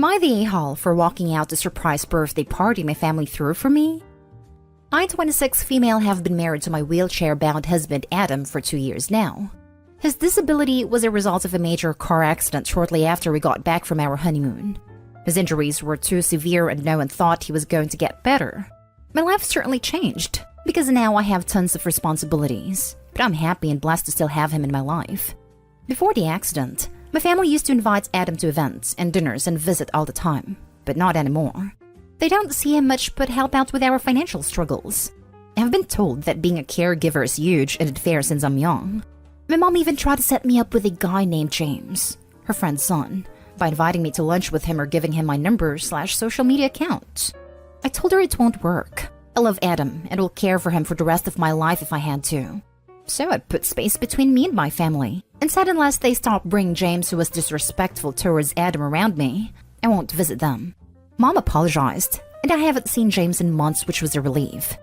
I the a-hole for walking out the surprise birthday party my family threw for me? I, 26 female, have been married to my wheelchair-bound husband Adam for 2 years now. His disability was a result of a major car accident shortly after we got back from our honeymoon. His injuries were too severe and no one thought he was going to get better. My life certainly changed, because now I have tons of responsibilities, but I'm happy and blessed to still have him in my life. Before the accident, my family used to invite Adam to events and dinners and visit all the time, but not anymore. They don't see him much but help out with our financial struggles. I've been told that being a caregiver is huge and unfair since I'm young. My mom even tried to set me up with a guy named James, her friend's son, by inviting me to lunch with him or giving him my number/social media account. I told her it won't work. I love Adam and will care for him for the rest of my life if I had to. So I put space between me and my family, and said unless they stop bringing James, who was disrespectful towards Adam, around me, I won't visit them. Mom apologized, and I haven't seen James in months, which was a relief.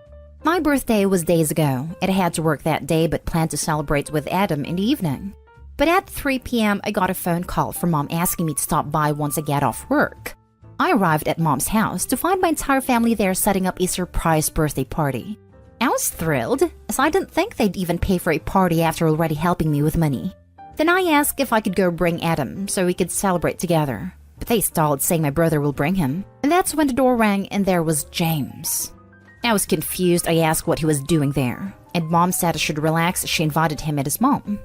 My birthday was days ago, and I had to work that day but planned to celebrate with Adam in the evening. But at 3 p.m. I got a phone call from Mom asking me to stop by once I get off work. I arrived at Mom's house to find my entire family there setting up a surprise birthday party. I was thrilled, as I didn't think they'd even pay for a party after already helping me with money. Then I asked if I could go bring Adam so we could celebrate together, but they stalled, saying my brother will bring him. And that's when the door rang and there was James. I was confused. I asked what he was doing there, and Mom said I should relax as she invited him and his mom.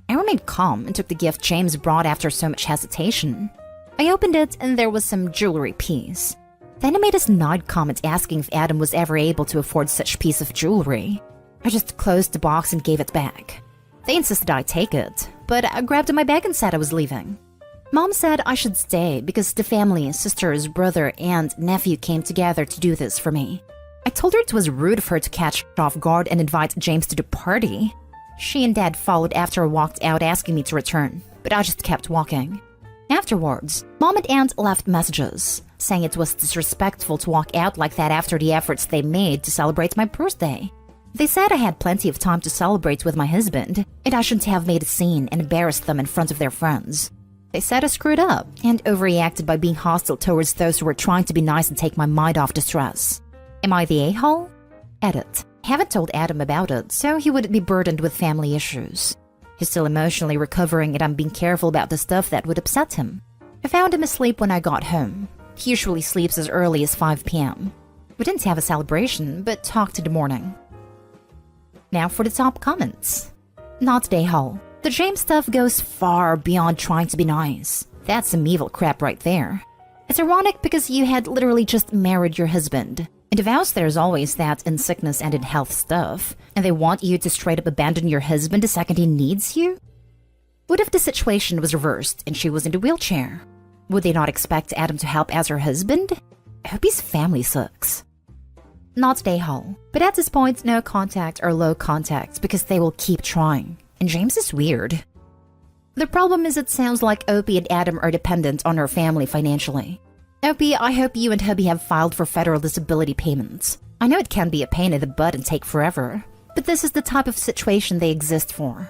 I remained calm and took the gift James brought after so much hesitation. I opened it and there was some jewelry piece. Then I made a snide comment asking if Adam was ever able to afford such piece of jewelry. I just closed the box and gave it back. They insisted I take it, but I grabbed my bag and said I was leaving. Mom said I should stay because the family, sisters, brother, and nephew came together to do this for me. I told her it was rude of her to catch off guard and invite James to the party. She and Dad followed after I walked out asking me to return, but I just kept walking. Afterwards, Mom and Aunt left messages, saying it was disrespectful to walk out like that after the efforts they made to celebrate my birthday. They said I had plenty of time to celebrate with my husband, and I shouldn't have made a scene and embarrassed them in front of their friends. They said I screwed up and overreacted by being hostile towards those who were trying to be nice and take my mind off the stress. Am I the a-hole? Edit. I haven't told Adam about it, so he wouldn't be burdened with family issues. He's still emotionally recovering and I'm being careful about the stuff that would upset him. I found him asleep when I got home. He usually sleeps as early as 5 p.m. We didn't have a celebration, but talked in the morning. Now for the top comments. Not the a-hole. The James stuff goes far beyond trying to be nice. That's some evil crap right there. It's ironic because you had literally just married your husband. In the vows, there's always that in sickness and in health stuff, and they want you to straight up abandon your husband the second he needs you? What if the situation was reversed and she was in the wheelchair? Would they not expect Adam to help as her husband? I hope his family sucks. Not the a-hole, but at this point, no contact or low contact because they will keep trying, and James is weird. The problem is it sounds like Opie and Adam are dependent on her family financially. Opie, I hope you and hubby have filed for federal disability payments. I know it can be a pain in the butt and take forever, but this is the type of situation they exist for.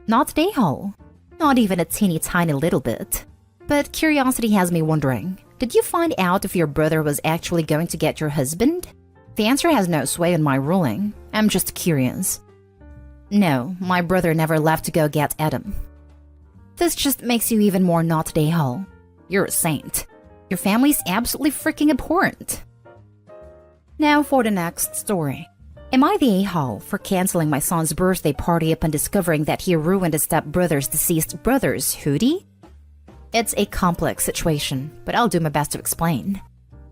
Not the a-hole. Not even a teeny tiny little bit. But curiosity has me wondering, did you find out if your brother was actually going to get your husband? The answer has no sway in my ruling. I'm just curious. No, my brother never left to go get Adam. This just makes you even more not the a-hole. You're a saint. Your family's absolutely freaking abhorrent. Now for the next story. Am I the a-hole for canceling my son's birthday party upon discovering that he ruined his stepbrother's deceased brother's hoodie? It's a complex situation, but I'll do my best to explain.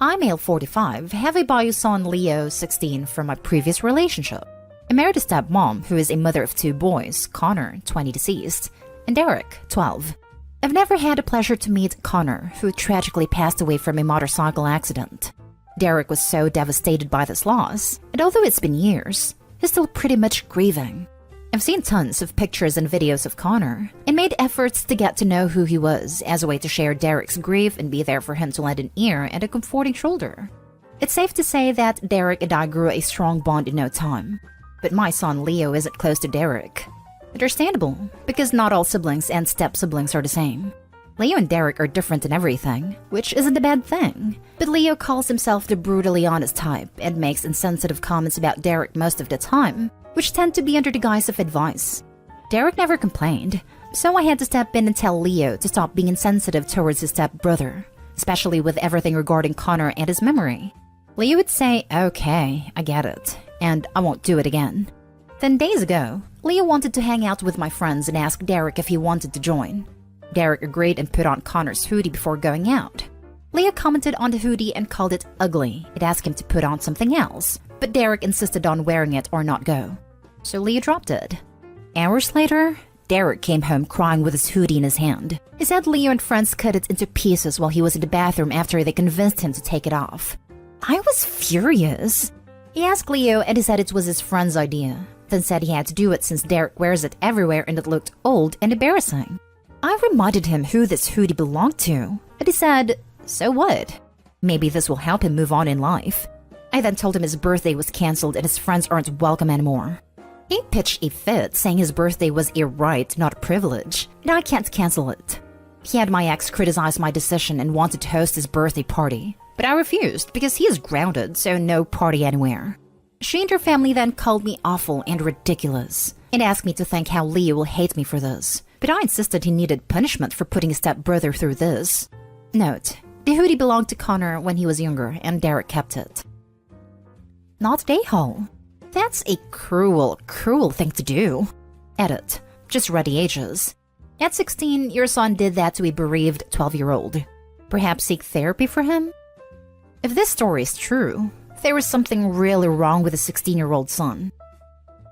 I'm male 45, have a bio son Leo 16 from my previous relationship. I married a stepmom who is a mother of 2 boys, Connor, 20 deceased, and Derek, 12. I've never had the pleasure to meet Connor, who tragically passed away from a motorcycle accident. Derek was so devastated by this loss, and although it's been years, he's still pretty much grieving. I've seen tons of pictures and videos of Connor, and made efforts to get to know who he was as a way to share Derek's grief and be there for him to lend an ear and a comforting shoulder. It's safe to say that Derek and I grew a strong bond in no time, but my son Leo isn't close to Derek. Understandable, because not all siblings and step-siblings are the same. Leo and Derek are different in everything, which isn't a bad thing. But Leo calls himself the brutally honest type and makes insensitive comments about Derek most of the time, which tend to be under the guise of advice. Derek never complained, so I had to step in and tell Leo to stop being insensitive towards his stepbrother, especially with everything regarding Connor and his memory. Leo would say, "Okay, I get it, and I won't do it again." Then days ago, Leo wanted to hang out with my friends and asked Derek if he wanted to join. Derek agreed and put on Connor's hoodie before going out. Leo commented on the hoodie and called it ugly and asked him to put on something else, but Derek insisted on wearing it or not go. So Leo dropped it. Hours later, Derek came home crying with his hoodie in his hand. He said Leo and friends cut it into pieces while he was in the bathroom after they convinced him to take it off. I was furious. He asked Leo and he said it was his friend's idea, then said he had to do it since Derek wears it everywhere and it looked old and embarrassing. I reminded him who this hoodie belonged to, but he said, "So what? Maybe this will help him move on in life." I then told him his birthday was cancelled and his friends aren't welcome anymore. He pitched a fit saying his birthday was a right, not a privilege, and I can't cancel it. He had my ex criticize my decision and wanted to host his birthday party, but I refused because he is grounded, so no party anywhere. She and her family then called me awful and ridiculous, and asked me to thank how Leo will hate me for this. But I insisted he needed punishment for putting his stepbrother through this. Note, the hoodie belonged to Connor when he was younger, and Derek kept it. Not day-haul. That's a cruel, cruel thing to do. Edit. Just read the ages. At 16, your son did that to a bereaved 12-year-old. Perhaps seek therapy for him? If this story is true, there was something really wrong with a 16-year-old son.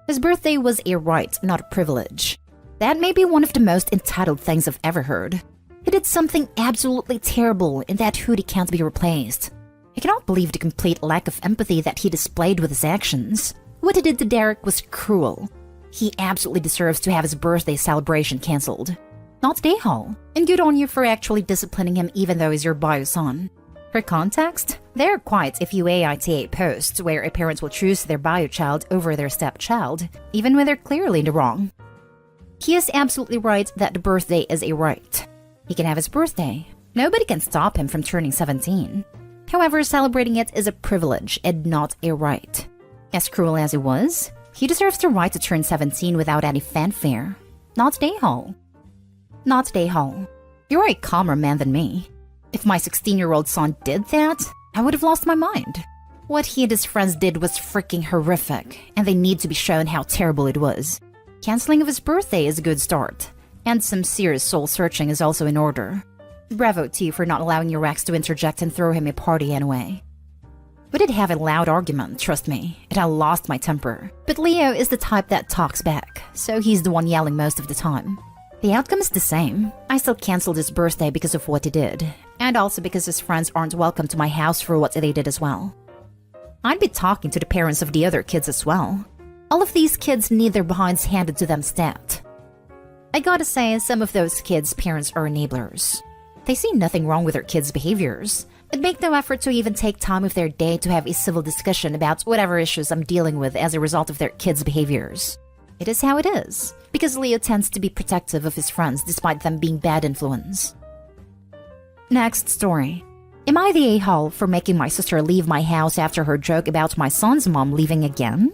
His birthday was a right, not a privilege. That may be one of the most entitled things I've ever heard. He did something absolutely terrible and that hoodie can't be replaced. I cannot believe the complete lack of empathy that he displayed with his actions. What he did to Derek was cruel. He absolutely deserves to have his birthday celebration cancelled. Not day-haul, and good on you for actually disciplining him even though he's your bio son. For context, there are quite a few AITA posts where a parent will choose their bio child over their stepchild, even when they're clearly in the wrong. He is absolutely right that the birthday is a right. He can have his birthday. Nobody can stop him from turning 17. However, celebrating it is a privilege and not a right. As cruel as he was, he deserves the right to turn 17 without any fanfare. Not day-haul. Not day-haul. You're a calmer man than me. If my 16-year-old son did that, I would have lost my mind. What he and his friends did was freaking horrific, and they need to be shown how terrible it was. Canceling of his birthday is a good start, and some serious soul-searching is also in order. Bravo to you for not allowing your ex to interject and throw him a party anyway. We did have a loud argument, trust me, and I lost my temper. But Leo is the type that talks back, so he's the one yelling most of the time. The outcome is the same. I still cancelled his birthday because of what he did, and also because his friends aren't welcome to my house for what they did as well. I'd be talking to the parents of the other kids as well. All of these kids need their behinds handed to them stat. I gotta say, some of those kids' parents are enablers. They see nothing wrong with their kids' behaviors, but make no effort to even take time of their day to have a civil discussion about whatever issues I'm dealing with as a result of their kids' behaviors. It is how it is, because Leo tends to be protective of his friends despite them being bad influence. Next story. Am I the a-hole for making my sister leave my house after her joke about my son's mom leaving again?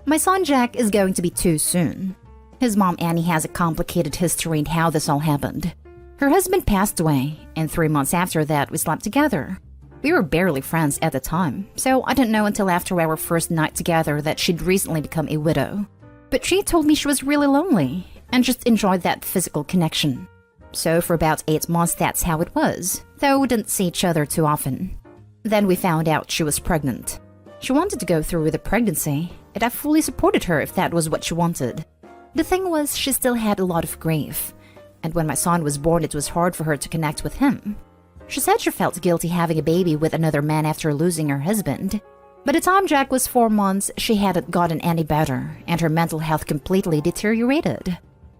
My son Jack is going to be 2 soon. His mom Annie has a complicated history in how this all happened. Her husband passed away, and 3 months after that we slept together. We were barely friends at the time, so I didn't know until after our first night together that she'd recently become a widow. But she told me she was really lonely, and just enjoyed that physical connection. So for about 8 months that's how it was, though we didn't see each other too often. Then we found out she was pregnant. She wanted to go through with the pregnancy, and I fully supported her if that was what she wanted. The thing was, she still had a lot of grief, and when my son was born it was hard for her to connect with him. She said she felt guilty having a baby with another man after losing her husband. By the time Jack was 4 months, she hadn't gotten any better, and her mental health completely deteriorated.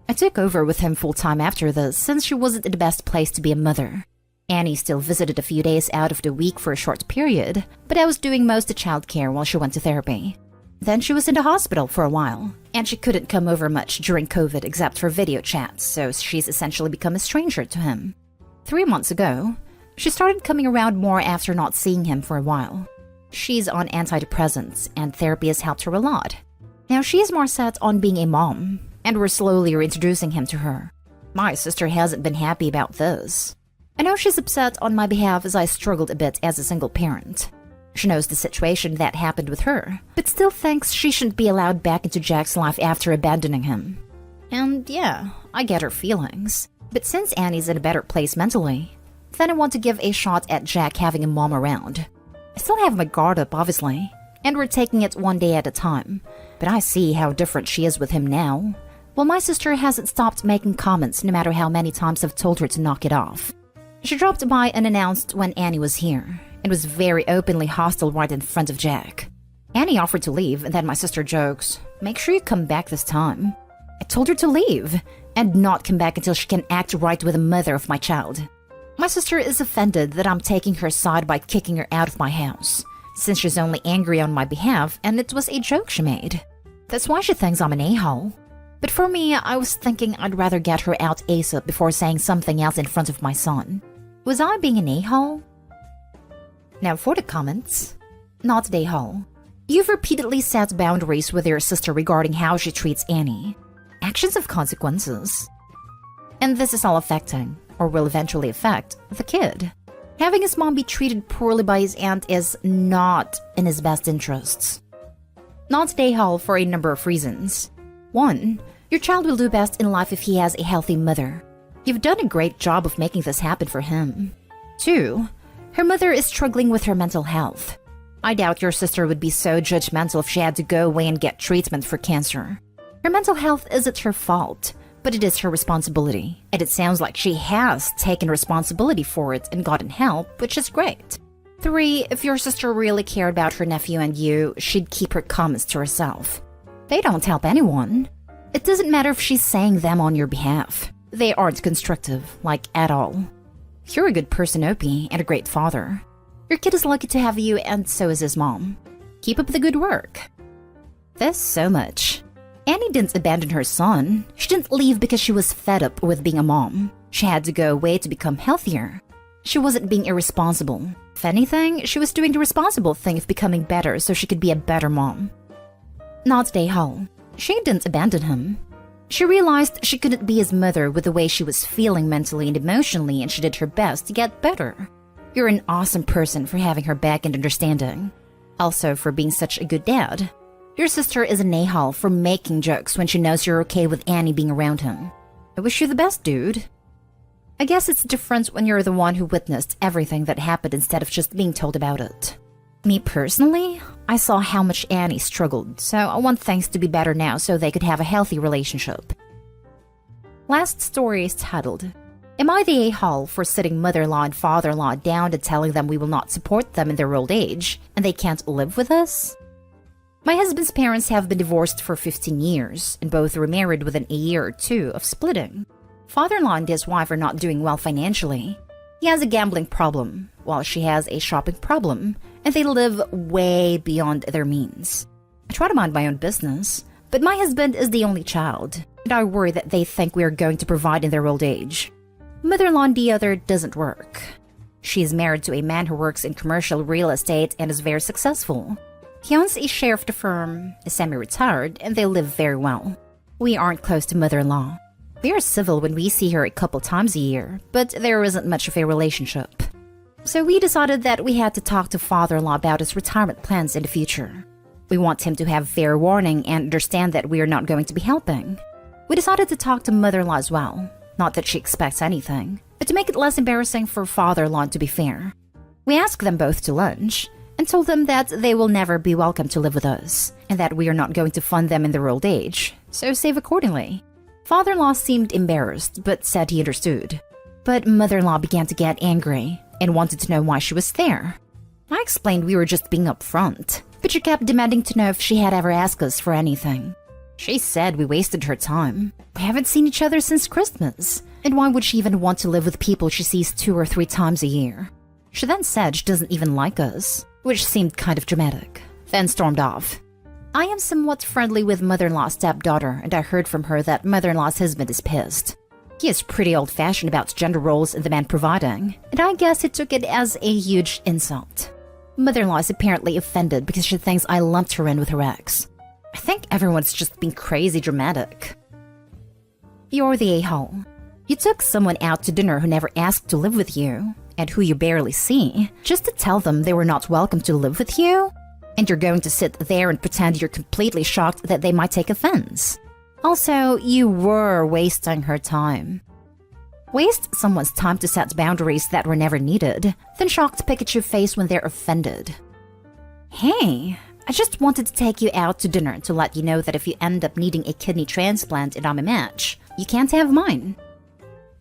I took over with him full-time after this, since she wasn't in the best place to be a mother. Annie still visited a few days out of the week for a short period, but I was doing most of childcare while she went to therapy. Then she was in the hospital for a while, and she couldn't come over much during COVID except for video chats, so she's essentially become a stranger to him. 3 months ago, she started coming around more after not seeing him for a while. She's on antidepressants, and therapy has helped her a lot. Now she is more set on being a mom, and we're slowly reintroducing him to her. My sister hasn't been happy about this. I know she's upset on my behalf as I struggled a bit as a single parent. She knows the situation that happened with her, but still thinks she shouldn't be allowed back into Jack's life after abandoning him. And yeah, I get her feelings. But since Annie's in a better place mentally, then I want to give a shot at Jack having a mom around. I still have my guard up, obviously, and we're taking it one day at a time, but I see how different she is with him now. Well, my sister hasn't stopped making comments no matter how many times I've told her to knock it off. She dropped by unannounced when Annie was here, and was very openly hostile right in front of Jack. Annie offered to leave, and then my sister jokes, "Make sure you come back this time." I told her to leave, and not come back until she can act right with the mother of my child. My sister is offended that I'm taking her side by kicking her out of my house, since she's only angry on my behalf and it was a joke she made. That's why she thinks I'm an a-hole. But for me, I was thinking I'd rather get her out ASAP before saying something else in front of my son. Was I being an a-hole? Now for the comments. Not an a-hole. You've repeatedly set boundaries with your sister regarding how she treats Annie. Actions have consequences. And this is all affecting, or will eventually affect, the kid. Having his mom be treated poorly by his aunt is not in his best interests. Not an a-hole for a number of reasons. 1. Your child will do best in life if he has a healthy mother. You've done a great job of making this happen for him. 2. Her mother is struggling with her mental health. I doubt your sister would be so judgmental if she had to go away and get treatment for cancer. Her mental health isn't her fault, but it is her responsibility, and it sounds like she has taken responsibility for it and gotten help, which is great. 3. If your sister really cared about her nephew and you, she'd keep her comments to herself. They don't help anyone. It doesn't matter if she's saying them on your behalf. They aren't constructive, like at all. You're a good person, Opie, and a great father. Your kid is lucky to have you, and so is his mom. Keep up the good work. There's so much. Annie didn't abandon her son. She didn't leave because she was fed up with being a mom. She had to go away to become healthier. She wasn't being irresponsible. If anything, she was doing the responsible thing of becoming better so she could be a better mom. Not an a-hole. She didn't abandon him. She realized she couldn't be his mother with the way she was feeling mentally and emotionally, and she did her best to get better. You're an awesome person for having her back and understanding. Also for being such a good dad. Your sister is an a-hole for making jokes when she knows you're okay with Annie being around him. I wish you the best, dude. I guess it's different when you're the one who witnessed everything that happened instead of just being told about it. Me personally, I saw how much Annie struggled, so I want things to be better now so they could have a healthy relationship. Last story is titled, Am I the a-hole for sitting mother-in-law and father-in-law down and telling them we will not support them in their old age, and they can't live with us? My husband's parents have been divorced for 15 years, and both remarried within a year or two of splitting. Father-in-law and his wife are not doing well financially. He has a gambling problem, while she has a shopping problem, and they live way beyond their means. I try to mind my own business, but my husband is the only child, and I worry that they think we are going to provide in their old age. Mother-in-law on the other doesn't work. She is married to a man who works in commercial real estate and is very successful. He owns a share of the firm, is semi-retired, and they live very well. We aren't close to mother-in-law. We are civil when we see her a couple times a year, but there isn't much of a relationship. So we decided that we had to talk to father-in-law about his retirement plans in the future. We want him to have fair warning and understand that we are not going to be helping. We decided to talk to mother-in-law as well. Not that she expects anything, but to make it less embarrassing for father-in-law to be fair. We asked them both to lunch, and told them that they will never be welcome to live with us, and that we are not going to fund them in their old age, so save accordingly. Father-in-law seemed embarrassed, but said he understood. But mother-in-law began to get angry, and wanted to know why she was there. I explained we were just being upfront, but she kept demanding to know if she had ever asked us for anything. She said we wasted her time. We haven't seen each other since Christmas, and why would she even want to live with people she sees 2 or 3 times a year? She then said she doesn't even like us, which seemed kind of dramatic, then stormed off. I am somewhat friendly with mother-in-law's stepdaughter, and I heard from her that mother-in-law's husband is pissed. He is pretty old-fashioned about gender roles and the man providing, and I guess he took it as a huge insult. Mother-in-law is apparently offended because she thinks I lumped her in with her ex. I think everyone's just being crazy dramatic. You're the a-hole. You took someone out to dinner who never asked to live with you, and who you barely see, just to tell them they were not welcome to live with you? And you're going to sit there and pretend you're completely shocked that they might take offense. Also, you were wasting her time. Waste someone's time to set boundaries that were never needed, then shocked Pikachu face when they're offended. Hey, I just wanted to take you out to dinner to let you know that if you end up needing a kidney transplant and I'm a match, you can't have mine.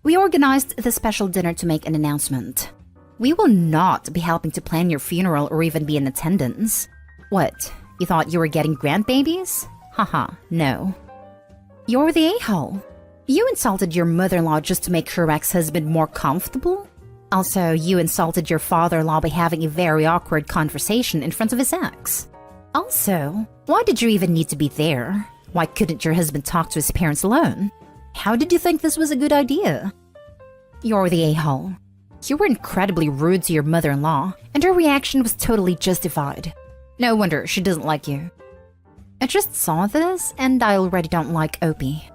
We organized the special dinner to make an announcement. We will not be helping to plan your funeral or even be in attendance. What, you thought you were getting grandbabies? Haha, no. You're the a-hole. You insulted your mother-in-law just to make her ex-husband more comfortable? Also, you insulted your father-in-law by having a very awkward conversation in front of his ex. Also, why did you even need to be there? Why couldn't your husband talk to his parents alone? How did you think this was a good idea? You're the a-hole. You were incredibly rude to your mother-in-law, and her reaction was totally justified. No wonder she doesn't like you. I just saw this, and I already don't like Opie.